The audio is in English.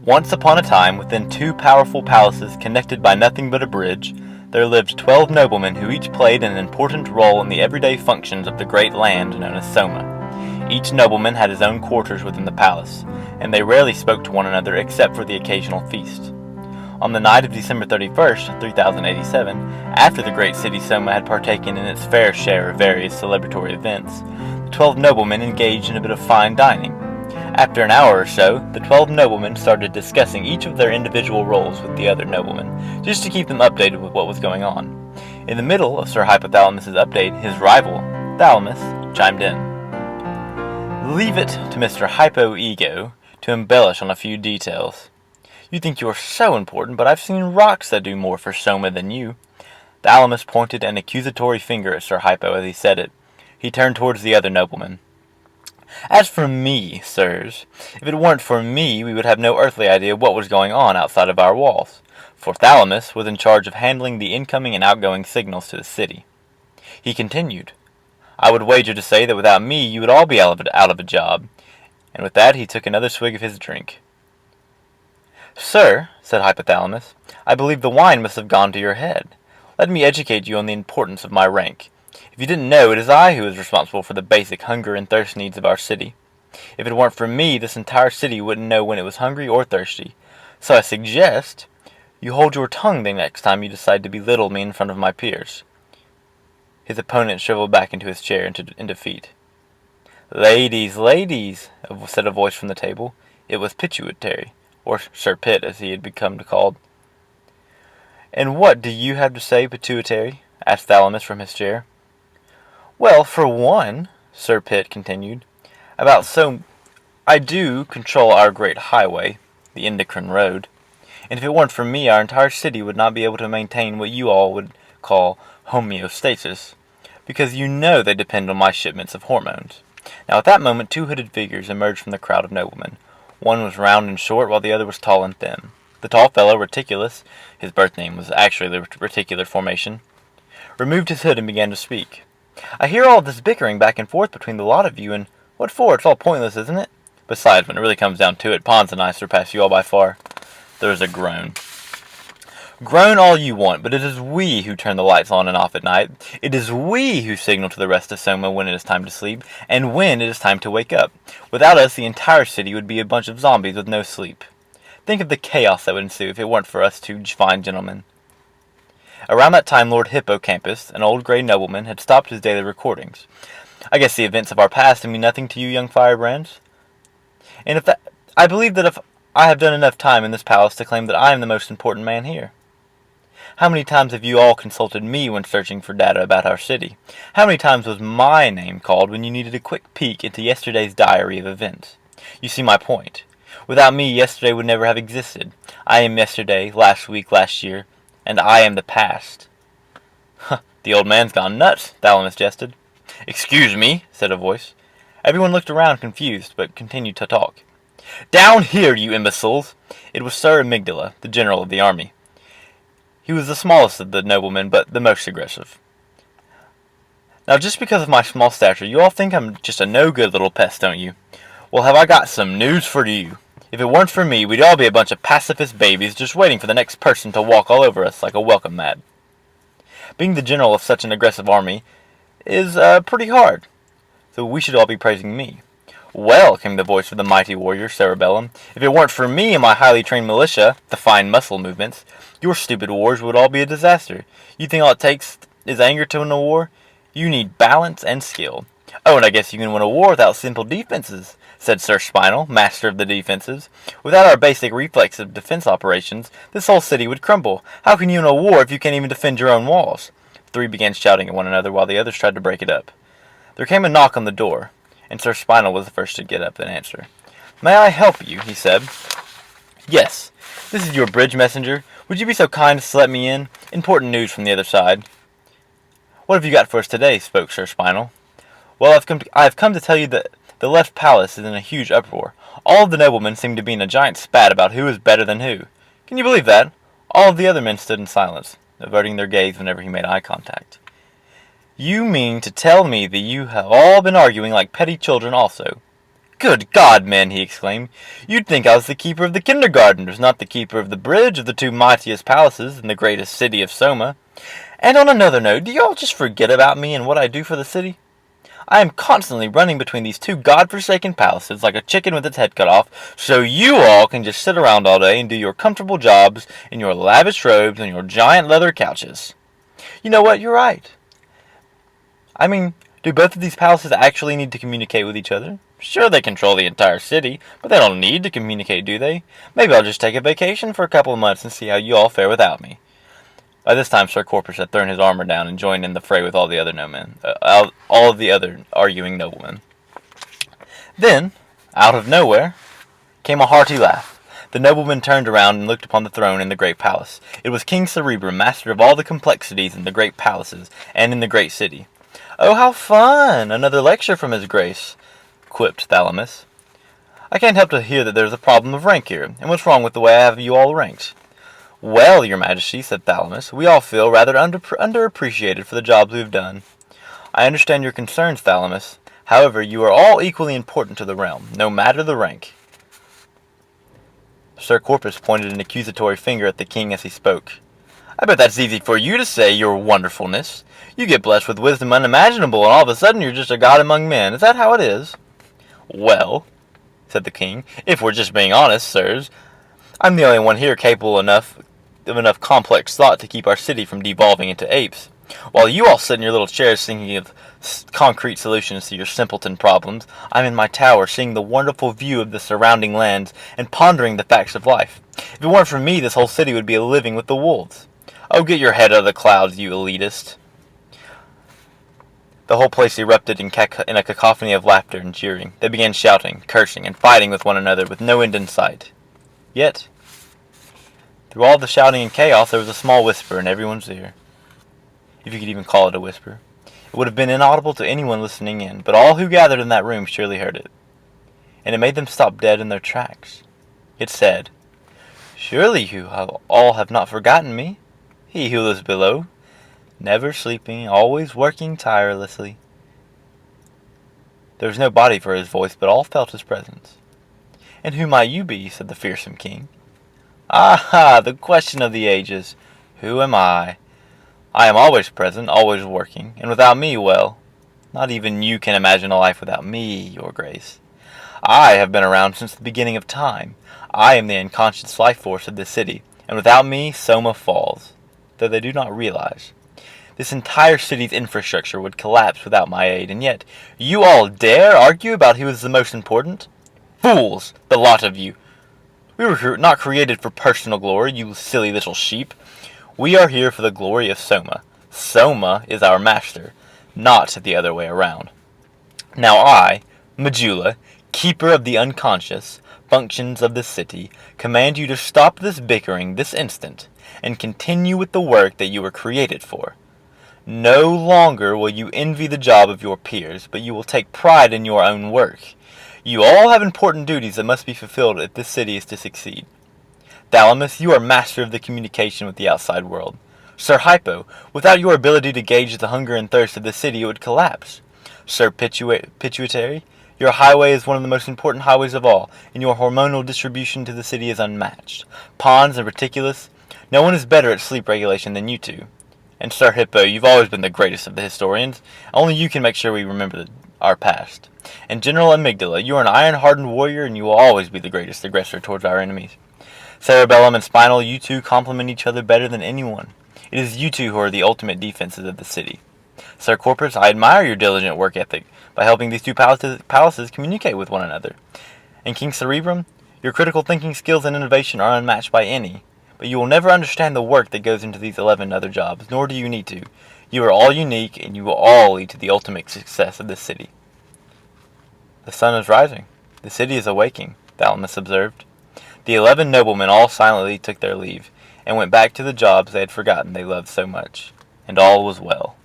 Once upon a time, within two powerful palaces connected by nothing but a bridge, there lived 12 noblemen who each played an important role in the everyday functions of the great land known as Soma. Each nobleman had his own quarters within the palace, and they rarely spoke to one another except for the occasional feast. On the night of December 31st, 3087, after the great city Soma had partaken in its fair share of various celebratory events, the 12 noblemen engaged in a bit of fine dining. After an hour or so, the 12 noblemen started discussing each of their individual roles with the other noblemen, just to keep them updated with what was going on. In the middle of Sir Hypothalamus's update, his rival, Thalamus, chimed in. "Leave it to Mr. Hypo-Ego to embellish on a few details. You think you are so important, but I've seen rocks that do more for Soma than you." Thalamus pointed an accusatory finger at Sir Hypo as he said it. He turned towards the other nobleman. "As for me, sirs, if it weren't for me, we would have no earthly idea what was going on outside of our walls, for Thalamus was in charge of handling the incoming and outgoing signals to the city." He continued, "I would wager to say that without me you would all be out of a job," and with that he took another swig of his drink. "Sir," said Hypothalamus, "I believe the wine must have gone to your head. Let me educate you on the importance of my rank. If you didn't know, it is I who is responsible for the basic hunger and thirst needs of our city. If it weren't for me, this entire city wouldn't know when it was hungry or thirsty. So I suggest you hold your tongue the next time you decide to belittle me in front of my peers." His opponent shriveled back into his chair in defeat. "Ladies, ladies," said a voice from the table. It was Pituitary, or Sir Pitt as he had become called. "And what do you have to say, Pituitary?" asked Thalamus from his chair. "Well, for one," Sir Pitt continued, I do control our great highway, the Endocrine Road, and if it weren't for me, our entire city would not be able to maintain what you all would call homeostasis, because you know they depend on my shipments of hormones." Now at that moment 2 hooded figures emerged from the crowd of noblemen. One was round and short, while the other was tall and thin. The tall fellow, Reticulus, his birth name was actually the Reticular Formation, removed his hood and began to speak. "I hear all this bickering back and forth between the lot of you, and what for? It's all pointless, isn't it? Besides, when it really comes down to it, Pons and I surpass you all by far." There was a groan. "Groan all you want, but it is we who turn the lights on and off at night. It is we who signal to the rest of Soma when it is time to sleep, and when it is time to wake up. Without us, the entire city would be a bunch of zombies with no sleep. Think of the chaos that would ensue if it weren't for us two fine gentlemen." Around that time, Lord Hippocampus, an old grey nobleman, had stopped his daily recordings. "I guess the events of our past mean nothing to you young firebrands? And I believe that if I have done enough time in this palace to claim that I am the most important man here. How many times have you all consulted me when searching for data about our city? How many times was my name called when you needed a quick peek into yesterday's diary of events? You see my point. Without me, yesterday would never have existed. I am yesterday, last week, last year, and I am the past." "Huh, the old man's gone nuts," Thalamus jested. "Excuse me," said a voice. Everyone looked around confused, but continued to talk. "Down here, you imbeciles!" It was Sir Amygdala, the general of the army. He was the smallest of the noblemen, but the most aggressive. "Now, just because of my small stature, you all think I'm just a no-good little pest, don't you? Well, have I got some news for you. If it weren't for me, we'd all be a bunch of pacifist babies just waiting for the next person to walk all over us like a welcome mat. Being the general of such an aggressive army is pretty hard, so we should all be praising me." "Well," came the voice of the mighty warrior, Cerebellum, "if it weren't for me and my highly trained militia, the fine muscle movements, your stupid wars would all be a disaster. You think all it takes is anger to win a war? You need balance and skill." "Oh, and I guess you can win a war without simple defenses," said Sir Spinal, master of the defenses. "Without our basic reflex of defense operations, this whole city would crumble. How can you win a war if you can't even defend your own walls?" The three began shouting at one another while the others tried to break it up. There came a knock on the door, and Sir Spinal was the first to get up and answer. "May I help you?" he said. "Yes. This is your bridge messenger. Would you be so kind as to let me in? Important news from the other side." "What have you got for us today?" spoke Sir Spinal. "Well, I have come to tell you that the left palace is in a huge uproar. All of the noblemen seem to be in a giant spat about who is better than who. Can you believe that?" All of the other men stood in silence, averting their gaze whenever he made eye contact. "You mean to tell me that you have all been arguing like petty children also?" Good God, men, he exclaimed. You'd think I was the keeper of the kindergartners, not the keeper of the bridge of the two mightiest palaces in the greatest city of Soma. And on another note, do you all just forget about me and what I do for the city? I am constantly running between these two godforsaken palaces like a chicken with its head cut off, so you all can just sit around all day and do your comfortable jobs in your lavish robes and your giant leather couches. You know what? You're right. I mean, do both of these palaces actually need to communicate with each other? Sure, they control the entire city, but they don't need to communicate, do they? Maybe I'll just take a vacation for a couple of months and see how you all fare without me. By this time, Sir Corpus had thrown his armor down and joined in the fray with all the other all of the other arguing noblemen. Then, out of nowhere, came a hearty laugh. The nobleman turned around and looked upon the throne in the great palace. It was King Cerebrum, master of all the complexities in the great palaces and in the great city. "Oh, how fun! Another lecture from his grace," quipped Thalamus. "I can't help to hear that there's a problem of rank here, and what's wrong with the way I have you all ranked?" "Well, your majesty," said Thalamus, "we all feel rather underappreciated for the jobs we've done." "I understand your concerns, Thalamus. However, you are all equally important to the realm, no matter the rank." Sir Corpus pointed an accusatory finger at the king as he spoke. "I bet that's easy for you to say, your wonderfulness. You get blessed with wisdom unimaginable, and all of a sudden you're just a god among men. Is that how it is?" "Well," said the king, "if we're just being honest, sirs, I'm the only one here capable of enough complex thought to keep our city from devolving into apes. While you all sit in your little chairs thinking of concrete solutions to your simpleton problems, I'm in my tower seeing the wonderful view of the surrounding lands and pondering the facts of life. If it weren't for me, this whole city would be living with the wolves. Oh, get your head out of the clouds, you elitist." The whole place erupted in a cacophony of laughter and jeering. They began shouting, cursing, and fighting with one another with no end in sight. Yet, through all the shouting and chaos, there was a small whisper in everyone's ear. If you could even call it a whisper. It would have been inaudible to anyone listening in, but all who gathered in that room surely heard it. And it made them stop dead in their tracks. It said, "Surely you all have not forgotten me, he who lives below, never sleeping, always working tirelessly." There was no body for his voice, but all felt his presence. "And who might you be?" said the fearsome king. "Ah, the question of the ages. Who am I? I am always present, always working, and without me, well, not even you can imagine a life without me, your grace. I have been around since the beginning of time. I am the unconscious life force of this city, and without me, Soma falls, though they do not realize. This entire city's infrastructure would collapse without my aid, and yet you all dare argue about who is the most important? Fools, the lot of you! We were not created for personal glory, you silly little sheep. We are here for the glory of Soma. Soma is our master, not the other way around. Now I, Majula, keeper of the unconscious functions of the city, command you to stop this bickering this instant, and continue with the work that you were created for. No longer will you envy the job of your peers, but you will take pride in your own work. You all have important duties that must be fulfilled if this city is to succeed. Thalamus, you are master of the communication with the outside world. Sir Hypo, without your ability to gauge the hunger and thirst of the city, it would collapse. Sir Pituitary, your highway is one of the most important highways of all, and your hormonal distribution to the city is unmatched. Pons and Reticulus, no one is better at sleep regulation than you two. And Sir Hippo, you've always been the greatest of the historians. Only you can make sure we remember our past. And General Amygdala, you are an iron-hardened warrior, and you will always be the greatest aggressor towards our enemies. Cerebellum and Spinal, you two complement each other better than anyone. It is you two who are the ultimate defenses of the city. Sir Corpus, I admire your diligent work ethic by helping these two palaces communicate with one another. And King Cerebrum, your critical thinking skills and innovation are unmatched by any. But you will never understand the work that goes into these 11 other jobs, nor do you need to. You are all unique, and you will all lead to the ultimate success of this city. The sun is rising. The city is awaking, Thalamus observed. The 11 noblemen all silently took their leave, and went back to the jobs they had forgotten they loved so much. And all was well.